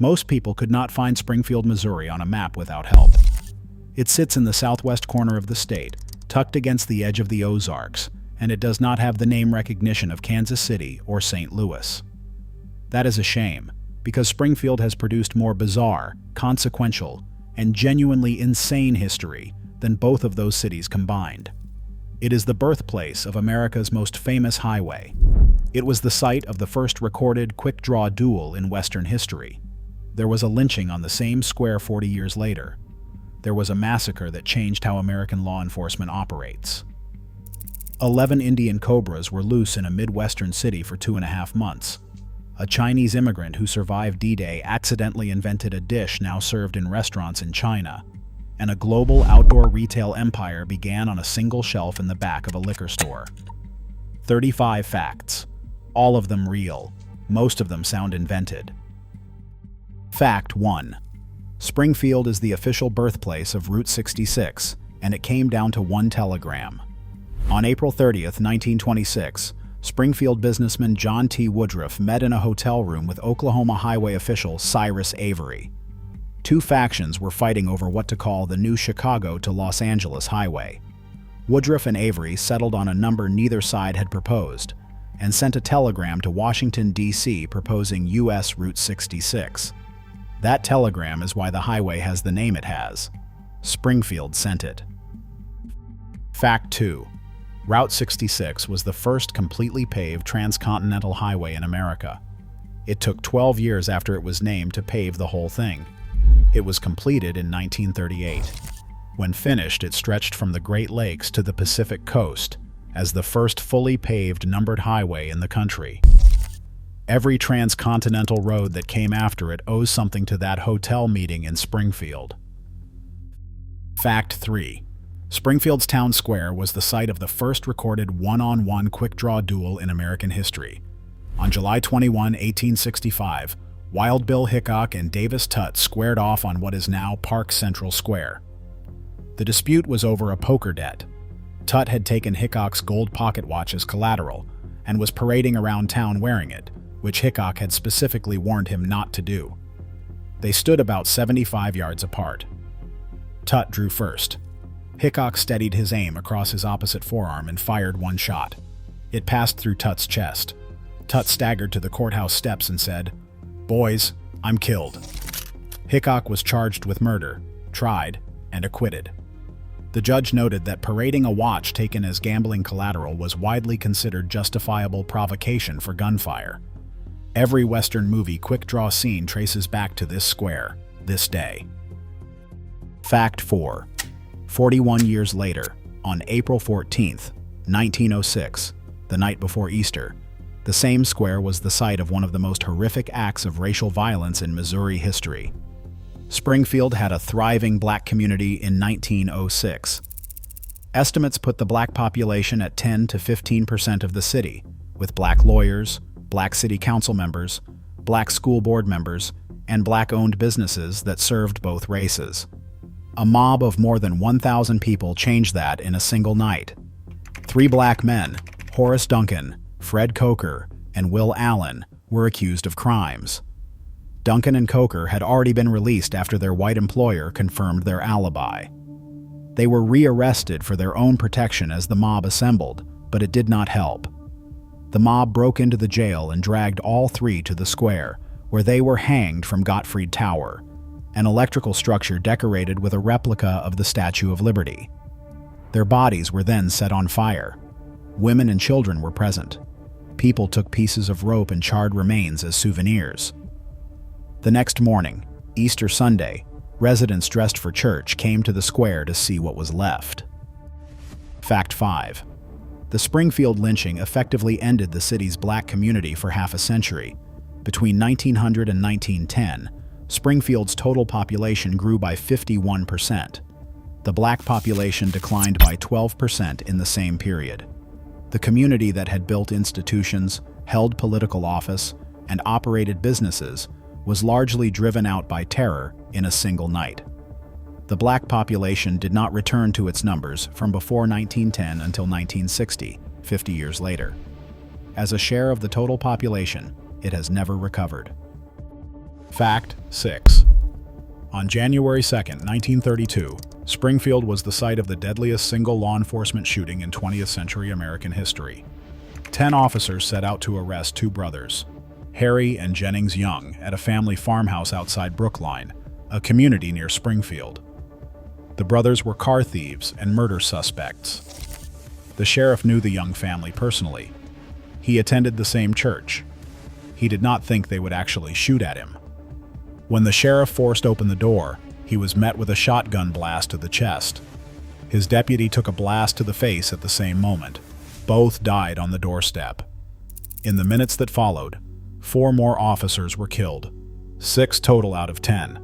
Most people could not find Springfield, Missouri on a map without help. It sits in the southwest corner of the state, tucked against the edge of the Ozarks, and it does not have the name recognition of Kansas City or St. Louis. That is a shame, because Springfield has produced more bizarre, consequential, and genuinely insane history than both of those cities combined. It is the birthplace of America's most famous highway. It was the site of the first recorded quick-draw duel in Western history. There was a lynching on the same square 40 years later. There was a massacre that changed how American law enforcement operates. 11 Indian cobras were loose in a Midwestern city for 2.5 months. A Chinese immigrant who survived D-Day accidentally invented a dish now served in restaurants in China, and a global outdoor retail empire began on a single shelf in the back of a liquor store. 35 facts. All of them real. Most of them sound invented. Fact 1. Springfield is the official birthplace of Route 66, and it came down to one telegram. On April 30th, 1926, Springfield businessman John T. Woodruff met in a hotel room with Oklahoma highway official Cyrus Avery. Two factions were fighting over what to call the new Chicago to Los Angeles highway. Woodruff and Avery settled on a number neither side had proposed, and sent a telegram to Washington, D.C. proposing U.S. Route 66. That telegram is why the highway has the name it has. Springfield sent it. Fact 2. Route 66 was the first completely paved transcontinental highway in America. It took 12 years after it was named to pave the whole thing. It was completed in 1938. When finished, it stretched from the Great Lakes to the Pacific coast as the first fully paved numbered highway in the country. Every transcontinental road that came after it owes something to that hotel meeting in Springfield. Fact 3. Springfield's town square was the site of the first recorded one-on-one quick-draw duel in American history. On July 21, 1865, Wild Bill Hickok and Davis Tutt squared off on what is now Park Central Square. The dispute was over a poker debt. Tutt had taken Hickok's gold pocket watch as collateral and was parading around town wearing it, which Hickok had specifically warned him not to do. They stood about 75 yards apart. Tutt drew first. Hickok steadied his aim across his opposite forearm and fired one shot. It passed through Tutt's chest. Tutt staggered to the courthouse steps and said, "Boys, I'm killed." Hickok was charged with murder, tried, and acquitted. The judge noted that parading a watch taken as gambling collateral was widely considered justifiable provocation for gunfire. Every Western movie quick-draw scene traces back to this square, this day. Fact 4. 41 years later, on April 14, 1906, the night before Easter, the same square was the site of one of the most horrific acts of racial violence in Missouri history. Springfield had a thriving black community in 1906. Estimates put the black population at 10 to 15% of the city, with black lawyers, black city council members, black school board members, and black-owned businesses that served both races. A mob of more than 1,000 people changed that in a single night. 3 black men, Horace Duncan, Fred Coker, and Will Allen, were accused of crimes. Duncan and Coker had already been released after their white employer confirmed their alibi. They were rearrested for their own protection as the mob assembled, but it did not help. The mob broke into the jail and dragged all 3 to the square, where they were hanged from Gottfried Tower, an electrical structure decorated with a replica of the Statue of Liberty. Their bodies were then set on fire. Women and children were present. People took pieces of rope and charred remains as souvenirs. The next morning, Easter Sunday, residents dressed for church came to the square to see what was left. Fact 5. The Springfield lynching effectively ended the city's black community for half a century. Between 1900 and 1910, Springfield's total population grew by 51%. The black population declined by 12% in the same period. The community that had built institutions, held political office, and operated businesses was largely driven out by terror in a single night. The black population did not return to its numbers from before 1910 until 1960, 50 years later. As a share of the total population, it has never recovered. Fact 6. On January 2, 1932, Springfield was the site of the deadliest single law enforcement shooting in 20th century American history. 10 officers set out to arrest two brothers, Harry and Jennings Young, at a family farmhouse outside Brookline, a community near Springfield. The brothers were car thieves and murder suspects. The sheriff knew the Young family personally. He attended the same church. He did not think they would actually shoot at him. When the sheriff forced open the door, he was met with a shotgun blast to the chest. His deputy took a blast to the face at the same moment. Both died on the doorstep. In the minutes that followed, 4 more officers were killed, 6 total out of 10.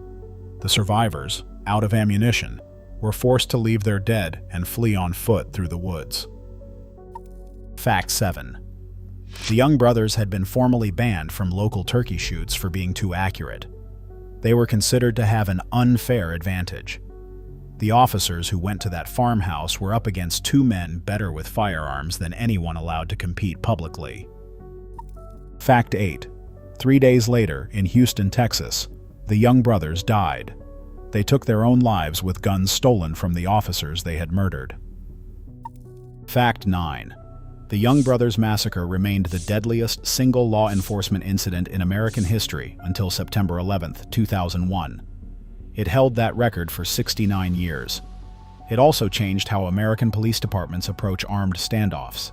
The survivors, out of ammunition, were forced to leave their dead and flee on foot through the woods. Fact 7. The Young brothers had been formally banned from local turkey shoots for being too accurate. They were considered to have an unfair advantage. The officers who went to that farmhouse were up against 2 men better with firearms than anyone allowed to compete publicly. Fact 8. 3 days later, in Houston, Texas, the Young brothers died. They took their own lives with guns stolen from the officers they had murdered. Fact 9. The Young Brothers Massacre remained the deadliest single law enforcement incident in American history until September 11, 2001. It held that record for 69 years. It also changed how American police departments approach armed standoffs.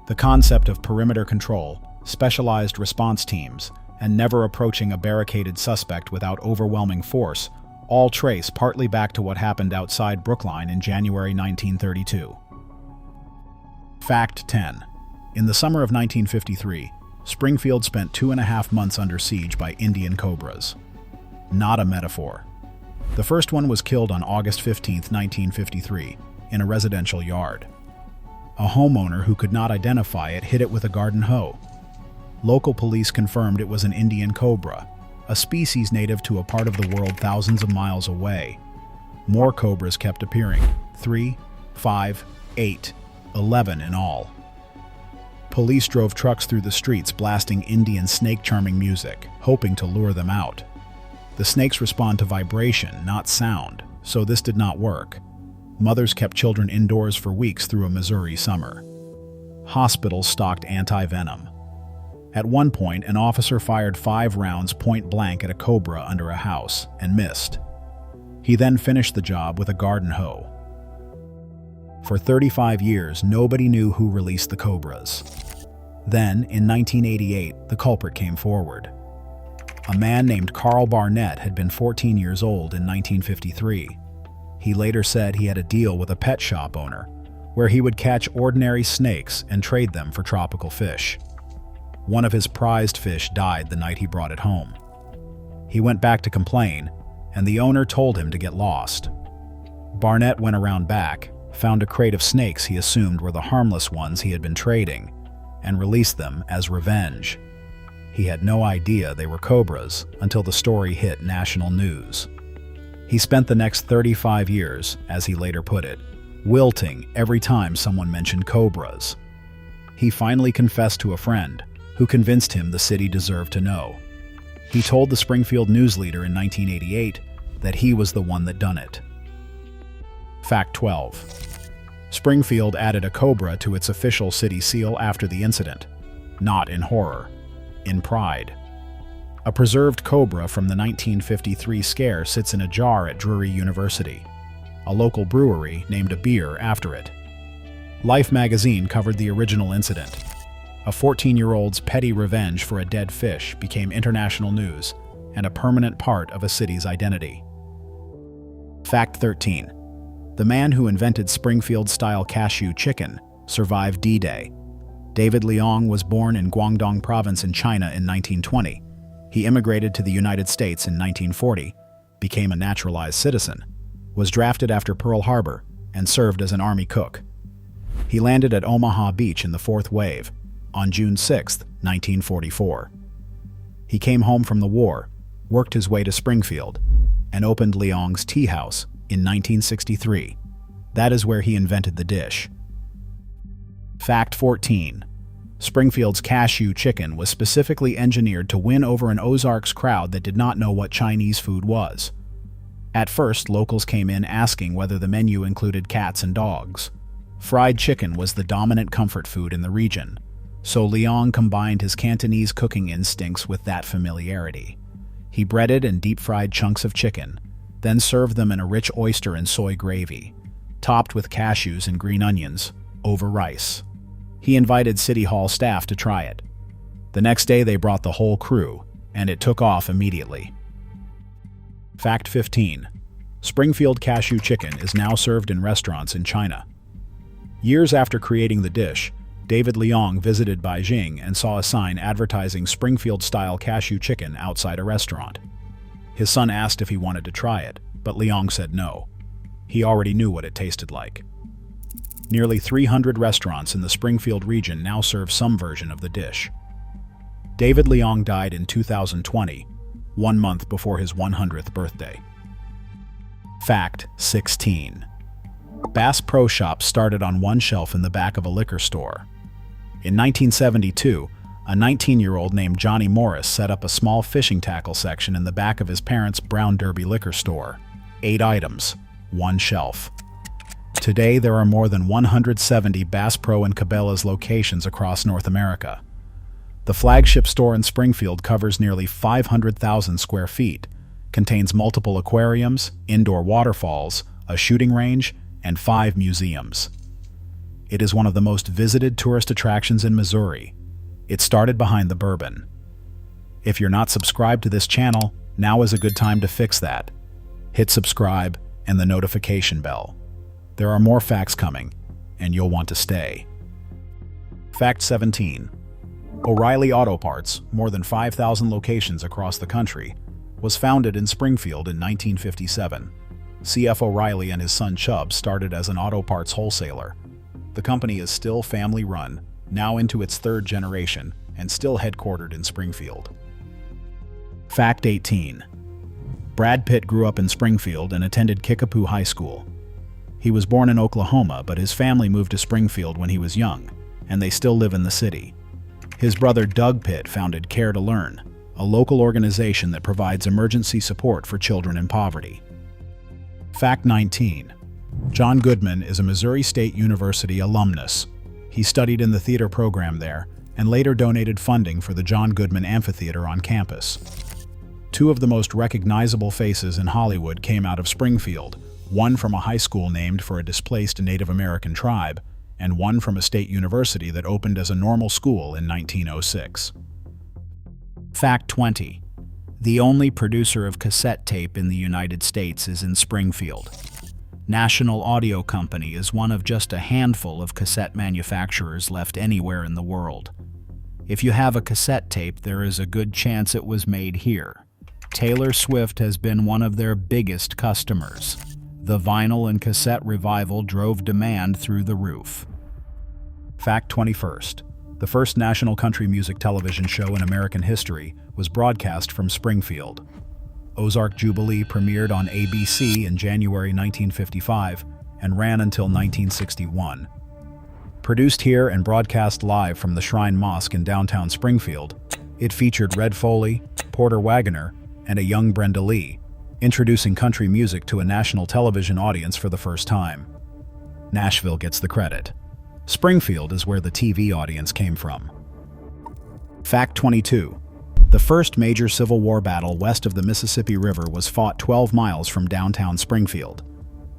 The concept of perimeter control, specialized response teams, and never approaching a barricaded suspect without overwhelming force all trace partly back to what happened outside Brookline in January 1932. Fact 10. In the summer of 1953, Springfield spent 2.5 months under siege by Indian cobras. Not a metaphor. The first one was killed on August 15, 1953, in a residential yard. A homeowner who could not identify it hit it with a garden hoe. Local police confirmed it was an Indian cobra, a species native to a part of the world thousands of miles away. More cobras kept appearing, 3, 5, 8, 11 in all. Police drove trucks through the streets blasting Indian snake-charming music, hoping to lure them out. The snakes respond to vibration, not sound, so this did not work. Mothers kept children indoors for weeks through a Missouri summer. Hospitals stocked anti-venom. At one point, an officer fired 5 rounds point blank at a cobra under a house and missed. He then finished the job with a garden hoe. For 35 years, nobody knew who released the cobras. Then, in 1988, the culprit came forward. A man named Carl Barnett had been 14 years old in 1953. He later said he had a deal with a pet shop owner, where he would catch ordinary snakes and trade them for tropical fish. One of his prized fish died the night he brought it home. He went back to complain, and the owner told him to get lost. Barnett went around back, found a crate of snakes he assumed were the harmless ones he had been trading, and released them as revenge. He had no idea they were cobras until the story hit national news. He spent the next 35 years, as he later put it, wilting every time someone mentioned cobras. He finally confessed to a friend, who convinced him the city deserved to know. He told the Springfield News Leader in 1988 that he was the one that done it. Fact 12. Springfield added a cobra to its official city seal after the incident, not in horror, in pride. A preserved cobra from the 1953 scare sits in a jar at Drury University. A local brewery named a beer after it. Life magazine covered the original incident. A 14-year-old's petty revenge for a dead fish became international news and a permanent part of a city's identity. Fact 13. The man who invented Springfield-style Cashew Chicken survived D-Day. David Leong was born in Guangdong Province in China in 1920. He immigrated to the United States in 1940, became a naturalized citizen, was drafted after Pearl Harbor, and served as an Army cook. He landed at Omaha Beach in the Fourth Wave on June 6, 1944. He came home from the war, worked his way to Springfield, and opened Leong's Tea House in 1963. That is where he invented the dish. Fact 14. Springfield's Cashew Chicken was specifically engineered to win over an Ozarks crowd that did not know what Chinese food was. At first, locals came in asking whether the menu included cats and dogs. Fried chicken was the dominant comfort food in the region, so Leong combined his Cantonese cooking instincts with that familiarity. He breaded and deep-fried chunks of chicken, then served them in a rich oyster and soy gravy, topped with cashews and green onions, over rice. He invited City Hall staff to try it. The next day they brought the whole crew, and it took off immediately. Fact 15. Springfield Cashew Chicken is now served in restaurants in China. Years after creating the dish, David Leong visited Beijing and saw a sign advertising Springfield-style cashew chicken outside a restaurant. His son asked if he wanted to try it, but Leong said no. He already knew what it tasted like. Nearly 300 restaurants in the Springfield region now serve some version of the dish. David Leong died in 2020, 1 month before his 100th birthday. Fact 16. Bass Pro Shops started on one shelf in the back of a liquor store. In 1972, a 19-year-old named Johnny Morris set up a small fishing tackle section in the back of his parents' Brown Derby liquor store. 8 items, 1 shelf. Today, there are more than 170 Bass Pro and Cabela's locations across North America. The flagship store in Springfield covers nearly 500,000 square feet, contains multiple aquariums, indoor waterfalls, a shooting range, and 5 museums. It is one of the most visited tourist attractions in Missouri. It started behind the bourbon. If you're not subscribed to this channel, now is a good time to fix that. Hit subscribe and the notification bell. There are more facts coming, and you'll want to stay. Fact 17. O'Reilly Auto Parts, more than 5,000 locations across the country, was founded in Springfield in 1957. C.F. O'Reilly and his son Chubb started as an auto parts wholesaler. The company is still family-run, now into its 3rd generation, and still headquartered in Springfield. Fact 18. Brad Pitt grew up in Springfield and attended Kickapoo High School. He was born in Oklahoma, but his family moved to Springfield when he was young, and they still live in the city. His brother Doug Pitt founded Care to Learn, a local organization that provides emergency support for children in poverty. Fact 19. John Goodman is a Missouri State University alumnus. He studied in the theater program there and later donated funding for the John Goodman Amphitheater on campus. 2 of the most recognizable faces in Hollywood came out of Springfield, one from a high school named for a displaced Native American tribe, and one from a state university that opened as a normal school in 1906. Fact 20. The only producer of cassette tape in the United States is in Springfield. National Audio Company is one of just a handful of cassette manufacturers left anywhere in the world. If you have a cassette tape, there is a good chance it was made here. Taylor Swift has been one of their biggest customers. The vinyl and cassette revival drove demand through the roof. Fact 21st. The first national country music television show in American history was broadcast from Springfield. Ozark Jubilee premiered on ABC in January 1955 and ran until 1961. Produced here and broadcast live from the Shrine Mosque in downtown Springfield, it featured Red Foley, Porter Wagoner, and a young Brenda Lee, introducing country music to a national television audience for the first time. Nashville gets the credit. Springfield is where the TV audience came from. Fact 22. The first major Civil War battle west of the Mississippi River was fought 12 miles from downtown Springfield.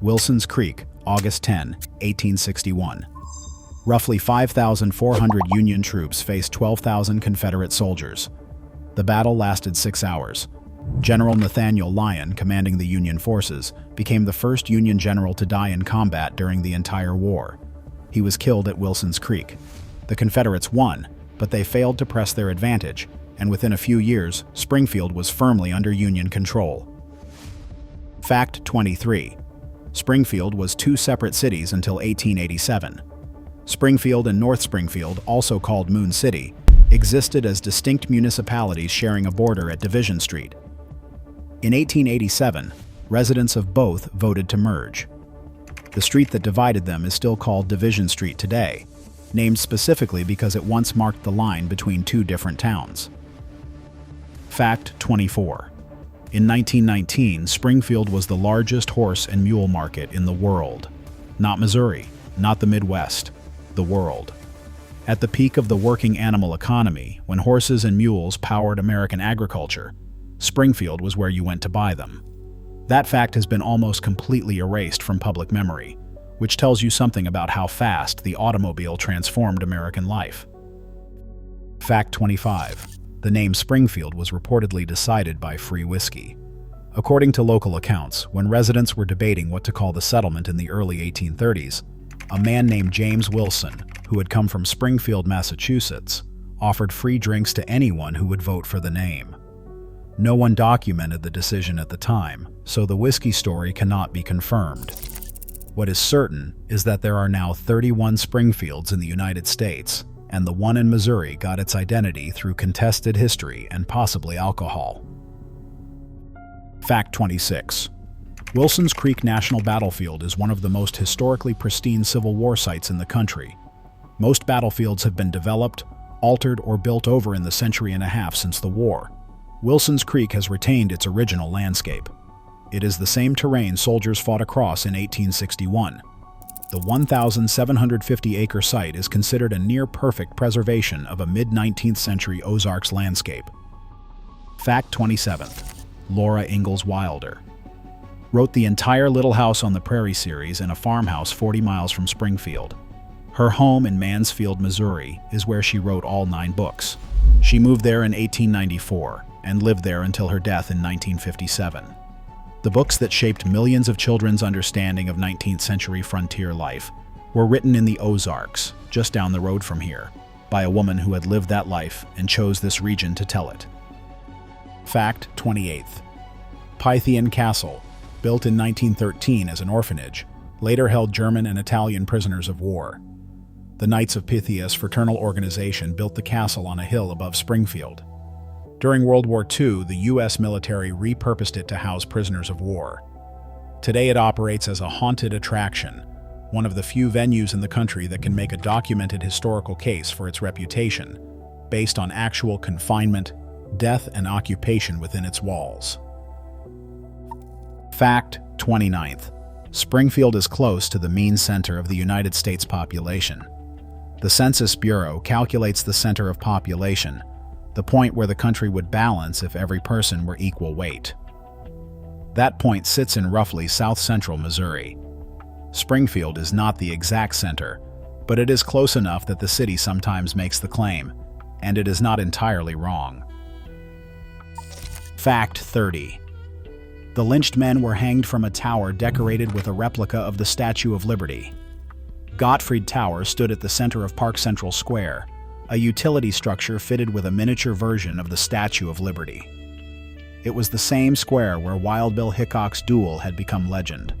Wilson's Creek, August 10, 1861. Roughly 5,400 Union troops faced 12,000 Confederate soldiers. The battle lasted 6 hours. General Nathaniel Lyon, commanding the Union forces, became the first Union general to die in combat during the entire war. He was killed at Wilson's Creek. The Confederates won, but they failed to press their advantage, and within a few years, Springfield was firmly under Union control. Fact 23. Springfield was 2 separate cities until 1887. Springfield and North Springfield, also called Moon City, existed as distinct municipalities sharing a border at Division Street. In 1887, residents of both voted to merge. The street that divided them is still called Division Street today, named specifically because it once marked the line between two different towns. Fact 24. In 1919, Springfield was the largest horse and mule market in the world. Not Missouri, not the Midwest, the world. At the peak of the working animal economy, when horses and mules powered American agriculture, Springfield was where you went to buy them. That fact has been almost completely erased from public memory, which tells you something about how fast the automobile transformed American life. Fact 25. The name Springfield was reportedly decided by free whiskey. According to local accounts, when residents were debating what to call the settlement in the early 1830s, a man named James Wilson, who had come from Springfield, Massachusetts, offered free drinks to anyone who would vote for the name. No one documented the decision at the time, so the whiskey story cannot be confirmed. What is certain is that there are now 31 Springfields in the United States, and the one in Missouri got its identity through contested history and possibly alcohol. Fact 26. Wilson's Creek National Battlefield is one of the most historically pristine Civil War sites in the country. Most battlefields have been developed, altered, or built over in the century and a half since the war. Wilson's Creek has retained its original landscape. It is the same terrain soldiers fought across in 1861. The 1,750-acre site is considered a near-perfect preservation of a mid-19th century Ozarks landscape. Fact 27. Laura Ingalls Wilder wrote the entire Little House on the Prairie series in a farmhouse 40 miles from Springfield. Her home in Mansfield, Missouri, is where she wrote all 9 books. She moved there in 1894 and lived there until her death in 1957. The books that shaped millions of children's understanding of 19th century frontier life were written in the Ozarks, just down the road from here, by a woman who had lived that life and chose this region to tell it. Fact 28. Pythian Castle, built in 1913 as an orphanage, later held German and Italian prisoners of war. The Knights of Pythias fraternal organization built the castle on a hill above Springfield. During World War II, the U.S. military repurposed it to house prisoners of war. Today it operates as a haunted attraction, one of the few venues in the country that can make a documented historical case for its reputation, based on actual confinement, death, and occupation within its walls. Fact 29th. Springfield is close to the mean center of the United States population. The Census Bureau calculates the center of population, the point where the country would balance if every person were equal weight. That point sits in roughly south-central Missouri. Springfield is not the exact center, but it is close enough that the city sometimes makes the claim, and it is not entirely wrong. Fact 30. The lynched men were hanged from a tower decorated with a replica of the Statue of Liberty. Gottfried Tower stood at the center of Park Central Square, a utility structure fitted with a miniature version of the Statue of Liberty. It was the same square where Wild Bill Hickok's duel had become legend.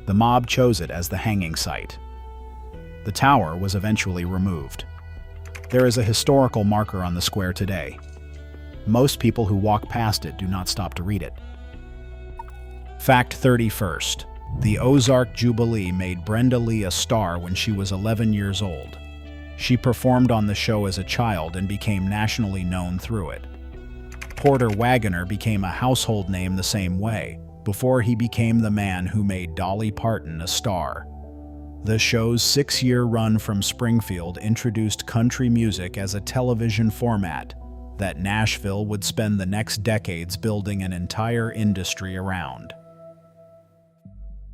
The mob chose it as the hanging site. The tower was eventually removed. There is a historical marker on the square today. Most people who walk past it do not stop to read it. Fact 31st. The Ozark Jubilee made Brenda Lee a star when she was 11 years old. She performed on the show as a child and became nationally known through it. Porter Wagoner became a household name the same way, before he became the man who made Dolly Parton a star. The show's 6-year run from Springfield introduced country music as a television format that Nashville would spend the next decades building an entire industry around.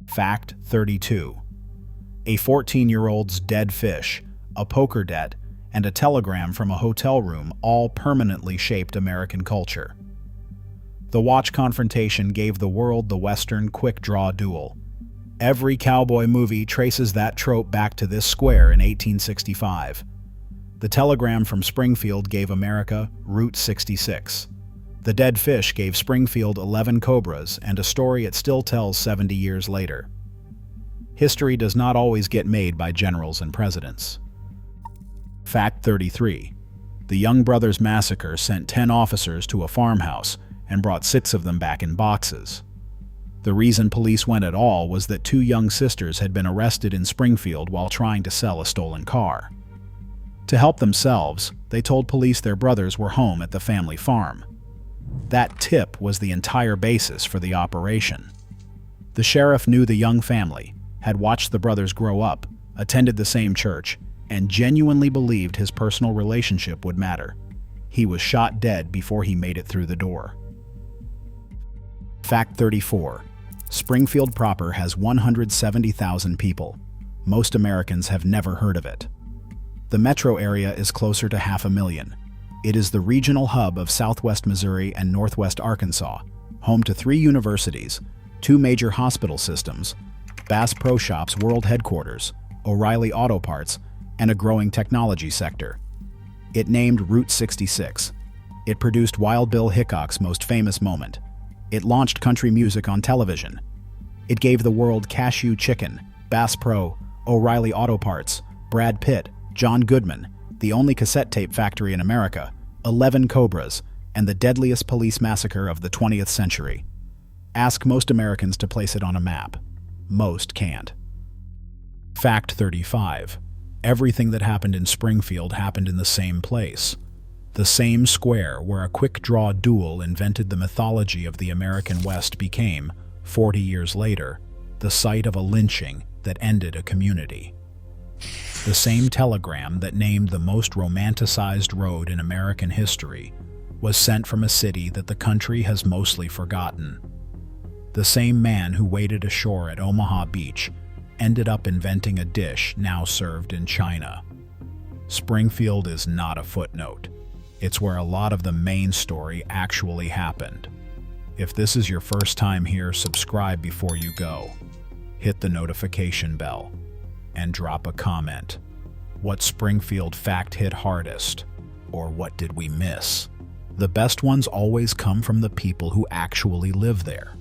Fact 32. A 14-year-old's dead fish, a poker debt, and a telegram from a hotel room all permanently shaped American culture. The watch confrontation gave the world the Western quick-draw duel. Every cowboy movie traces that trope back to this square in 1865. The telegram from Springfield gave America Route 66. The dead fish gave Springfield 11 cobras and a story it still tells 70 years later. History does not always get made by generals and presidents. Fact 33. The Young Brothers Massacre sent 10 officers to a farmhouse and brought 6 of them back in boxes. The reason police went at all was that 2 young sisters had been arrested in Springfield while trying to sell a stolen car. To help themselves, they told police their brothers were home at the family farm. That tip was the entire basis for the operation. The sheriff knew the Young family, had watched the brothers grow up, attended the same church, and genuinely believed his personal relationship would matter. He was shot dead before he made it through the door. Fact 34. Springfield proper has 170,000 people. Most Americans have never heard of it. The metro area is closer to 500,000. It is the regional hub of southwest Missouri and northwest Arkansas, home to 3 universities, 2 major hospital systems, Bass Pro Shops world headquarters, O'Reilly Auto Parts, and a growing technology sector. It named Route 66. It produced Wild Bill Hickok's most famous moment. It launched country music on television. It gave the world Cashew Chicken, Bass Pro, O'Reilly Auto Parts, Brad Pitt, John Goodman, the only cassette tape factory in America, 11 Cobras, and the deadliest police massacre of the 20th century. Ask most Americans to place it on a map. Most can't. Fact 35. Everything that happened in Springfield happened in the same place. The same square where a quick-draw duel invented the mythology of the American West became, 40 years later, the site of a lynching that ended a community. The same telegram that named the most romanticized road in American history was sent from a city that the country has mostly forgotten. The same man who waited ashore at Omaha Beach ended up inventing a dish now served in China. Springfield is not a footnote. It's where a lot of the main story actually happened. If this is your first time here, subscribe before you go. Hit the notification bell and drop a comment. What Springfield fact hit hardest? Or what did we miss? The best ones always come from the people who actually live there.